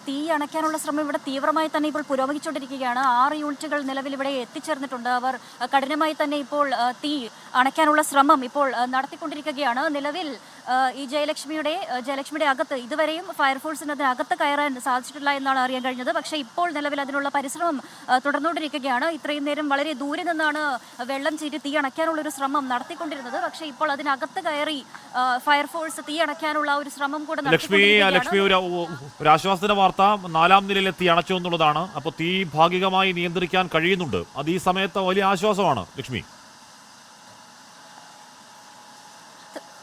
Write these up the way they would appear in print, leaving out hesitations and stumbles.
തീ അണയ്ക്കാനുള്ള ശ്രമം ഇവിടെ തീവ്രമായി തന്നെ ഇപ്പോൾ പുരോഗമിച്ചുകൊണ്ടിരിക്കുകയാണ്. 6 യൂണിറ്റുകൾ നിലവിൽ ഇവിടെ എത്തിച്ചേർന്നിട്ടുണ്ട്. അവർ കഠിനമായി തന്നെ ഇപ്പോൾ തീ അണയ്ക്കാനുള്ള ശ്രമം ഇപ്പോൾ നടത്തിക്കൊണ്ടിരിക്കുകയാണ്. നിലവിൽ ഈ ജയലക്ഷ്മിയുടെ അകത്ത് ഇതുവരെയും ഫയർഫോഴ്സിന് അതിനകത്ത് കയറാൻ സാധിച്ചിട്ടില്ല എന്നാണ് അറിയാൻ കഴിഞ്ഞത്. പക്ഷേ ഇപ്പോൾ നിലവിൽ അതിനുള്ള പരിശ്രമം തുടർന്നുകൊണ്ടിരിക്കുകയാണ്. ഇത്രയും നേരം വളരെ ദൂരെ നിന്നാണ് വെള്ളം ചീറ്റി തീ അണയ്ക്കാനുള്ള ഒരു ശ്രമം നടത്തിക്കൊണ്ടിരുന്നത്. പക്ഷേ ഇപ്പോൾ അതിനകത്ത് കയറി ഫയർഫോഴ്സ് തീ അണയ്ക്കാനുള്ള ഒരു ശ്രമം കൂടെ ലക്ഷ്മി ഒരു ആശ്വാസത്തിന്റെ വാർത്ത 4ാം നിലയിലെത്തി അണച്ചു എന്നുള്ളതാണ്. അപ്പോൾ തീ ഭാഗികമായി നിയന്ത്രിക്കാൻ കഴിയുന്നുണ്ട്. അത് ഈ സമയത്ത് വലിയ ആശ്വാസമാണ് ലക്ഷ്മി.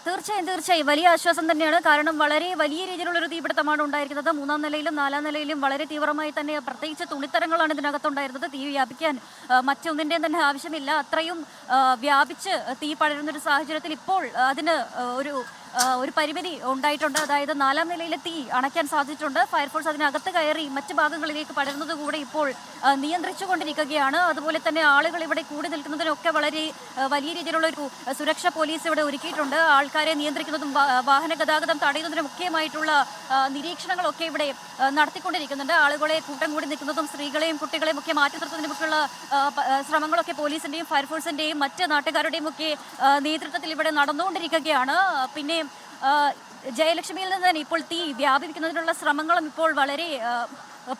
തീർച്ചയായും വലിയ ആശ്വാസം തന്നെയാണ്. കാരണം വളരെ വലിയ രീതിയിലുള്ളൊരു തീപിടുത്തമാണ് ഉണ്ടായിരിക്കുന്നത്. 3ാം നിലയിലും 4ാം നിലയിലും വളരെ തീവ്രമായി തന്നെ, പ്രത്യേകിച്ച് തുണിത്തരങ്ങളാണ് ഇതിനകത്തുണ്ടായിരുന്നത്. തീ വ്യാപിക്കാൻ മറ്റൊന്നിൻ്റെയും തന്നെ ആവശ്യമില്ല. അത്രയും വ്യാപിച്ച് തീ പടരുന്നൊരു സാഹചര്യത്തിൽ ഇപ്പോൾ അതിന് ഒരു പരിമിതി ഉണ്ടായിട്ടുണ്ട്. അതായത് 4ാം നിലയിലെ തീ അണയ്ക്കാൻ സാധിച്ചിട്ടുണ്ട്. ഫയർഫോഴ്സ് അതിനകത്ത് കയറി മറ്റ് ഭാഗങ്ങളിലേക്ക് പടരുന്നത് കൂടെ ഇപ്പോൾ നിയന്ത്രിച്ചുകൊണ്ടിരിക്കുകയാണ്. അതുപോലെ തന്നെ ആളുകൾ ഇവിടെ കൂടി നിൽക്കുന്നതിനൊക്കെ വളരെ വലിയ രീതിയിലുള്ള ഒരു സുരക്ഷ പോലീസ് ഇവിടെ ഒരുക്കിയിട്ടുണ്ട്. ആൾക്കാരെ നിയന്ത്രിക്കുന്നതും വാഹന ഗതാഗതം തടയുന്നതിനും മുഖ്യമായിട്ടുള്ള നിരീക്ഷണങ്ങളൊക്കെ ഇവിടെ നടത്തിക്കൊണ്ടിരിക്കുന്നുണ്ട്. ആളുകളെ കൂട്ടം കൂടി നിൽക്കുന്നതും സ്ത്രീകളെയും കുട്ടികളെയും ഒക്കെ മാറ്റി നിർത്തുന്നതിനുമൊക്കെയുള്ള ശ്രമങ്ങളൊക്കെ പോലീസിന്റെയും ഫയർഫോഴ്സിന്റെയും മറ്റ് നാട്ടുകാരുടെയും ഒക്കെ നേതൃത്വത്തിൽ ഇവിടെ നടന്നുകൊണ്ടിരിക്കുകയാണ്. പിന്നെ ജയലക്ഷ്മിയിൽ നിന്ന് തന്നെ ഇപ്പോൾ തീ വ്യാപിപ്പിക്കുന്നതിനുള്ള ശ്രമങ്ങളും ഇപ്പോൾ വളരെ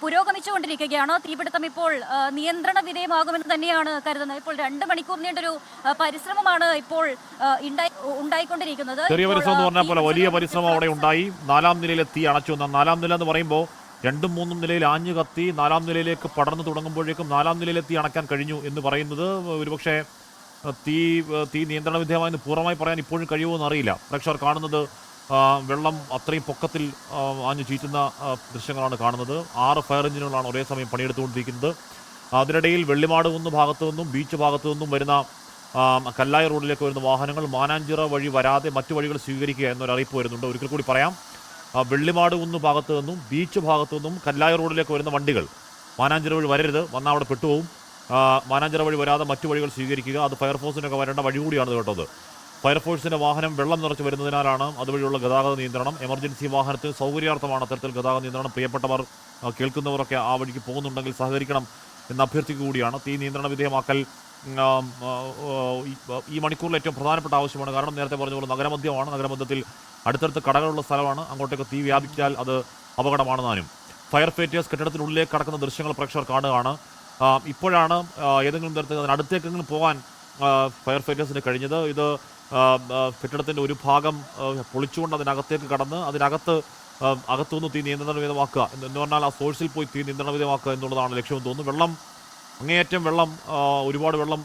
പുരോഗമിച്ചുകൊണ്ടിരിക്കുകയാണ്. തീപിടുത്തം ഇപ്പോൾ നിയന്ത്രണ വിധേയമാകുമെന്ന് തന്നെയാണ് കരുതുന്നത്. ഇപ്പോൾ 2 മണിക്കൂർ നീണ്ടൊരു പരിശ്രമമാണ് ഇപ്പോൾ ഉണ്ടായിക്കൊണ്ടിരിക്കുന്നത്. ചെറിയ പരിശ്രമം എന്ന് പറഞ്ഞാൽ പോലെ വലിയ പരിശ്രമം അവിടെ ഉണ്ടായി. 4ാം നിലയിലെത്തി അണച്ചു. 4ാം നില എന്ന് പറയുമ്പോൾ 2ഉം 3ഉം നിലയിൽ ആഞ്ഞു കത്തി 4ാം നിലയിലേക്ക് പടർന്നു തുടങ്ങുമ്പോഴേക്കും 4ാം നിലയിലെത്തി അണയ്ക്കാൻ കഴിഞ്ഞു എന്ന് പറയുന്നത് ഒരുപക്ഷെ തീ നിയന്ത്രണ വിധേയമായെന്ന് പൂർണ്ണമായി പറയാൻ ഇപ്പോഴും കഴിയുമോ എന്നറിയില്ല. പ്രേക്ഷകർ കാണുന്നത് വെള്ളം അത്രയും പൊക്കത്തിൽ ആഞ്ഞു ചീറ്റുന്ന ദൃശ്യങ്ങളാണ് കാണുന്നത്. 6 ഫയർ എഞ്ചിനുകളാണ് ഒരേ സമയം പണിയെടുത്തുകൊണ്ടിരിക്കുന്നത്. അതിനിടയിൽ വെള്ളിമാട് കുന്ന് ഭാഗത്തു നിന്നും ബീച്ച് ഭാഗത്തു നിന്നും വരുന്ന കല്ലായി റോഡിലേക്ക് വരുന്ന വാഹനങ്ങൾ മാനാഞ്ചിറ വഴി വരാതെ മറ്റു വഴികൾ സ്വീകരിക്കുക എന്നൊരു അറിയിപ്പ് വരുന്നുണ്ട്. ഒരിക്കൽ കൂടി പറയാം, വെള്ളിമാട് കുന്ന് ഭാഗത്തു നിന്നും ബീച്ച് ഭാഗത്തു നിന്നും കല്ലായി റോഡിലേക്ക് വരുന്ന വണ്ടികൾ മാനാഞ്ചിറ വഴി വരരുത്, വന്നാൽ അവിടെ പെട്ടുപോകും. മാനാഞ്ചിറ വഴി വരാതെ മറ്റു വഴികൾ സ്വീകരിക്കുക. അത് ഫയർഫോഴ്സിനൊക്കെ വരേണ്ട വഴി കൂടിയാണ് കേട്ടത്. ഫയർഫോഴ്സിൻ്റെ വാഹനം വെള്ളം നിറച്ച് വരുന്നതിനാലാണ് അതുവഴിയുള്ള ഗതാഗത നിയന്ത്രണം. എമർജൻസി വാഹനത്തിന് സൗകര്യാർത്ഥമാണ് അത്തരത്തിൽ ഗതാഗത നിയന്ത്രണം. പ്രിയപ്പെട്ടവർ കേൾക്കുന്നവരൊക്കെ ആ വഴിക്ക് പോകുന്നുണ്ടെങ്കിൽ സഹകരിക്കണം എന്ന അഭ്യർത്ഥിക്കുകയാണ്. തീ നിയന്ത്രണ വിധേയമാക്കൽ ഈ മണിക്കൂറിൽ ഏറ്റവും പ്രധാനപ്പെട്ട ആവശ്യമാണ്. കാരണം നേരത്തെ പറഞ്ഞ പോലെ നഗരമധ്യമാണ്. നഗരമധ്യത്തിൽ അടുത്തടുത്ത് കടകളുള്ള സ്ഥലമാണ്. അങ്ങോട്ടേക്ക് തീ വ്യാപിച്ചാൽ അത് അപകടമാണ് താനും. ഫയർ ഫൈറ്റേഴ്സ് കെട്ടിടത്തിനുള്ളിലേക്ക് കടക്കുന്ന ദൃശ്യങ്ങൾ പ്രേക്ഷകർ കാണുകയാണ്. ഇപ്പോഴാണ് ഏതെങ്കിലും തരത്തിൽ അതിനടുത്തേക്കെങ്കിലും പോകാൻ ഫയർ ഫൈറ്റേഴ്സിന് കഴിഞ്ഞത്. ഇത് കെട്ടിടത്തിൻ്റെ ഒരു ഭാഗം പൊളിച്ചുകൊണ്ട് അതിനകത്തേക്ക് കടന്ന് അകത്തുനിന്ന് തീ നിയന്ത്രണ വിധേയമാക്കുക എന്ന് പറഞ്ഞാൽ ആ സോഴ്സിൽ പോയി തീ നിയന്ത്രണ വിധേയമാക്കുക എന്നുള്ളതാണ് ലക്ഷ്യമെന്ന് തോന്നുന്നു. വെള്ളം അങ്ങേയറ്റം ഒരുപാട് വെള്ളം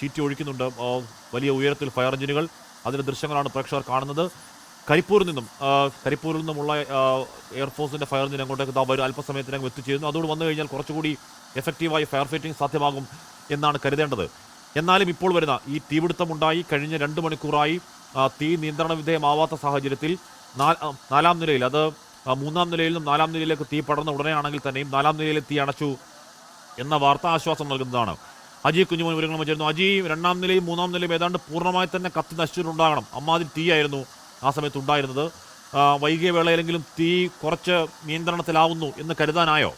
ചീറ്റി ഒഴിക്കുന്നുണ്ട്. വലിയ ഉയരത്തിൽ ഫയർ എഞ്ചിനുകൾ, അതിൻ്റെ ദൃശ്യങ്ങളാണ് പ്രേക്ഷകർ കാണുന്നത്. കരിപ്പൂരിൽ നിന്നുമുള്ള എയർഫോഴ്സിൻ്റെ ഫയർ എഞ്ചിൻ അങ്ങോട്ടേക്ക് അല്പസമയത്തിനകം എത്തിച്ചേരുന്നു. അതോട് വന്നു കഴിഞ്ഞാൽ കുറച്ചുകൂടി എഫക്റ്റീവായി ഫയർ ഫൈറ്റിംഗ് സാധ്യമാകും എന്നാണ് കരുതേണ്ടത്. എന്നാലും ഇപ്പോൾ വരുന്ന ഈ തീപിടുത്തമുണ്ടായി കഴിഞ്ഞ 2 മണിക്കൂറായി തീ നിയന്ത്രണ വിധേയമാവാത്ത സാഹചര്യത്തിൽ 4ാം നിലയിൽ, അത് 3ാം നിലയിൽ നിന്നും 4ാം നിലയിലേക്ക് തീ പടർന്ന ഉടനെയാണെങ്കിൽ തന്നെയും 4ാം നിലയിലെ തീ അണച്ചു എന്ന വാർത്ത ആശ്വാസം നൽകുന്നതാണ്. അജി കുഞ്ഞുമോൻ വിവരങ്ങൾ വെച്ചിരുന്നു. അജി, 2ാം നിലയും 3ാം നിലയും ഏതാണ്ട് പൂർണ്ണമായി തന്നെ കത്തി നശിച്ചിട്ടുണ്ടാകണം. അമ്മാതിരി തീയായിരുന്നു ആ സമയത്ത് ഉണ്ടായിരുന്നത്. വൈകിയ വേളയിലെങ്കിലും തീ കുറച്ച് നിയന്ത്രണത്തിലാവുന്നു എന്ന് കരുതാനായോ?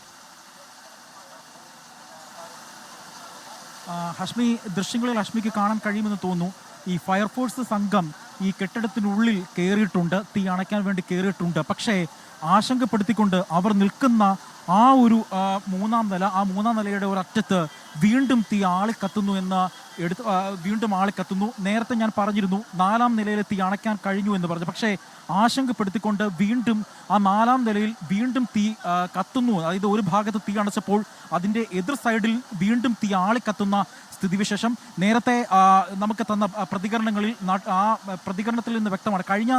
ഹഷ്മി, ദൃശ്യങ്ങളിൽ ഹഷ്മിക്ക് കാണാൻ കഴിയുമെന്ന് തോന്നുന്നു. ഈ ഫയർഫോഴ്സ് സംഘം ഈ കെട്ടിടത്തിനുള്ളിൽ കയറിയിട്ടുണ്ട്, തീ അണയ്ക്കാൻ വേണ്ടി കയറിയിട്ടുണ്ട്. പക്ഷേ ആശങ്കപ്പെടുത്തിക്കൊണ്ട് അവർ നിൽക്കുന്ന ആ ഒരു 3ാം നില, ആ 3ാം നിലയുടെ ഒരറ്റത്ത് വീണ്ടും തീ ആളിക്കത്തുന്നു വീണ്ടും ആളിക്കത്തുന്നു. നേരത്തെ ഞാൻ പറഞ്ഞിരുന്നു 4ാം നിലയിൽ തീ അണയ്ക്കാൻ കഴിഞ്ഞു എന്ന് പറഞ്ഞു. പക്ഷേ ആശങ്കപ്പെടുത്തിക്കൊണ്ട് വീണ്ടും ആ 4ാം നിലയിൽ വീണ്ടും തീ കത്തുന്നു. അതായത് ഒരു ഭാഗത്ത് തീ അണച്ചപ്പോൾ അതിൻ്റെ എതിർ സൈഡിൽ വീണ്ടും തീ ആളിക്കത്തുന്ന സ്ഥിതിവിശേഷം നേരത്തെ നമുക്ക് തന്ന പ്രതികരണങ്ങളിൽ ആ പ്രതികരണത്തിൽ നിന്ന് വ്യക്തമാണ്. കഴിഞ്ഞ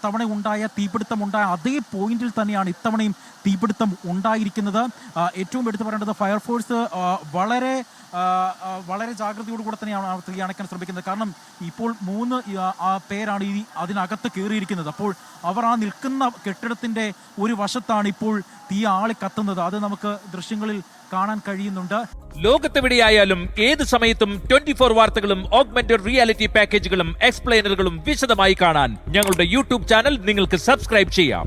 തവണ ഉണ്ടായ തീപിടുത്തമുണ്ടായ അതേ പോയിന്റിൽ തന്നെയാണ് ഇത്തവണയും തീപിടുത്തം ഉണ്ടായിരിക്കുന്നത്. ഏറ്റവും എടുത്തു പറയേണ്ടത് ഫയർഫോഴ്സ് വളരെ ജാഗ്രതയോടുകൂടെ തന്നെയാണ് തീ അണയ്ക്കാൻ ശ്രമിക്കുന്നത്. കാരണം ഇപ്പോൾ 3 പേരാണ് അതിനകത്ത് കയറിയിരിക്കുന്നത്. അപ്പോൾ അവർ ആ നിൽക്കുന്ന കെട്ടിടത്തിന്റെ ഒരു വശത്താണ് ഇപ്പോൾ തീ ആളി കത്തുന്നത്. അത് നമുക്ക് ദൃശ്യങ്ങളിൽ കാണാൻ കഴിയുന്നുണ്ട്. ലോകത്തെവിടെയായാലും ഏത് സമയത്തും 24 വാർത്തകളും ഓഗ്മെന്റഡ് റിയാലിറ്റി പാക്കേജുകളും എക്സ്പ്ലെയിനറുകളും വിശദമായി കാണാൻ ഞങ്ങളുടെ യൂട്യൂബ് ചാനൽ നിങ്ങൾക്ക് സബ്സ്ക്രൈബ് ചെയ്യാം.